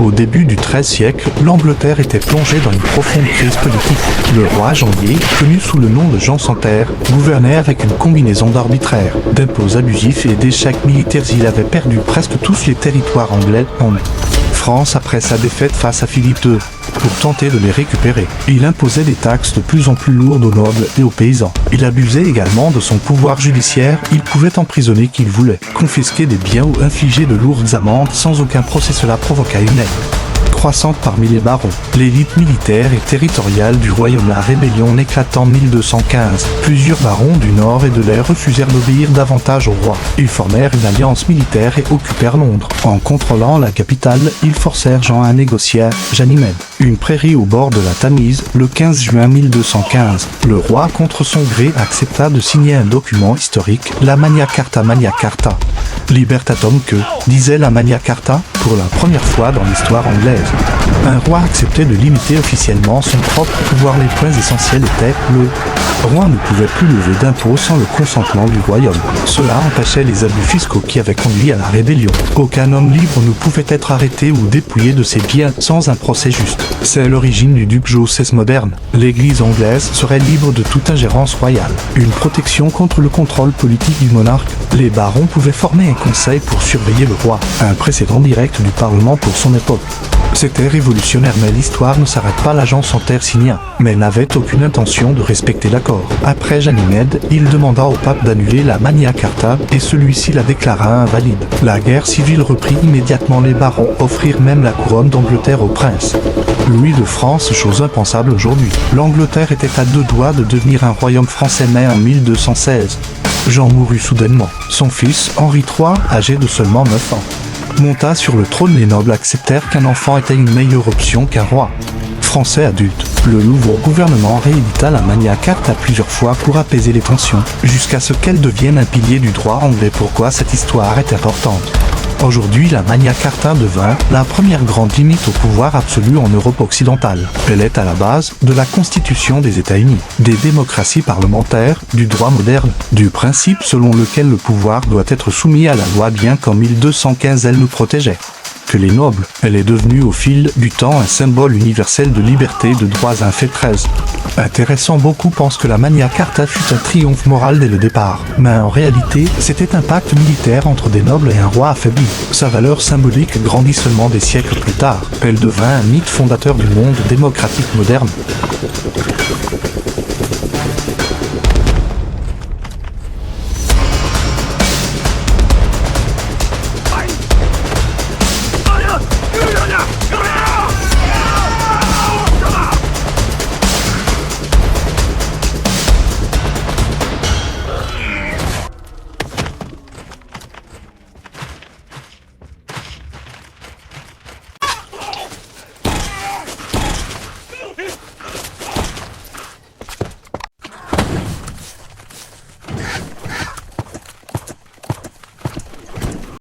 Au début du XIIIe siècle, l'Angleterre était plongée dans une profonde crise politique. Le roi Janvier, connu sous le nom de Jean sans Terre, gouvernait avec une combinaison d'arbitraires, d'impôts abusifs et d'échecs militaires. Il avait perdu presque tous les territoires anglais en France après sa défaite face à Philippe II. Pour tenter de les récupérer, il imposait des taxes de plus en plus lourdes aux nobles et aux paysans. Il abusait également de son pouvoir judiciaire, il pouvait emprisonner qui il voulait, confisquer des biens ou infliger de lourdes amendes sans aucun procès. Cela provoqua une haine croissante parmi les barons. L'élite militaire et territoriale du royaume. La rébellion éclate en 1215. Plusieurs barons du nord et de l'est refusèrent d'obéir davantage au roi. Ils formèrent une alliance militaire et occupèrent Londres. En contrôlant la capitale, ils forcèrent Jean à négocier à Ganymède, une prairie au bord de la Tamise, le 15 juin 1215. Le roi, contre son gré, accepta de signer un document historique, la Magna Carta. Magna Carta Libertatum que, disait la Magna Carta, pour la première fois dans l'histoire anglaise. Un roi acceptait de limiter officiellement son propre pouvoir. Les points essentiels étaient le roi ne pouvait plus lever d'impôts sans le consentement du royaume. Cela empêchait les abus fiscaux qui avaient conduit à la rébellion. Aucun homme libre ne pouvait être arrêté ou dépouillé de ses biens sans un procès juste. C'est l'origine du duc Joseph moderne. L'Église anglaise serait libre de toute ingérence royale. Une protection contre le contrôle politique du monarque. Les barons pouvaient former un conseil pour surveiller le roi. Un précédent direct du Parlement pour son époque. C'était révolutionnaire, mais l'histoire ne s'arrête pas. L'agent sans terre signa, mais n'avait aucune intention de respecter l'accord. Après Ganymède, il demanda au pape d'annuler la Magna Carta, et celui-ci la déclara invalide. La guerre civile reprit immédiatement. Les barons offrirent même la couronne d'Angleterre au prince Louis de France, chose impensable aujourd'hui. L'Angleterre était à deux doigts de devenir un royaume français, mais en 1216, Jean mourut soudainement. Son fils, Henri III, âgé de seulement 9 ans, monta sur le trône. Les nobles acceptèrent qu'un enfant était une meilleure option qu'un roi français adulte. Le nouveau gouvernement réédita la Magna Carta plusieurs fois pour apaiser les tensions, jusqu'à ce qu'elle devienne un pilier du droit anglais. Pourquoi cette histoire est importante? Aujourd'hui, la Magna Carta devint la première grande limite au pouvoir absolu en Europe occidentale. Elle est à la base de la Constitution des États-Unis, des démocraties parlementaires, du droit moderne, du principe selon lequel le pouvoir doit être soumis à la loi, bien qu'en 1215 elle nous protégeait que les nobles. Elle est devenue au fil du temps un symbole universel de liberté et de droits. Un fait très intéressant. Beaucoup pensent que la Magna Carta fut un triomphe moral dès le départ, mais en réalité, c'était un pacte militaire entre des nobles et un roi affaibli. Sa valeur symbolique grandit seulement des siècles plus tard. Elle devint un mythe fondateur du monde démocratique moderne.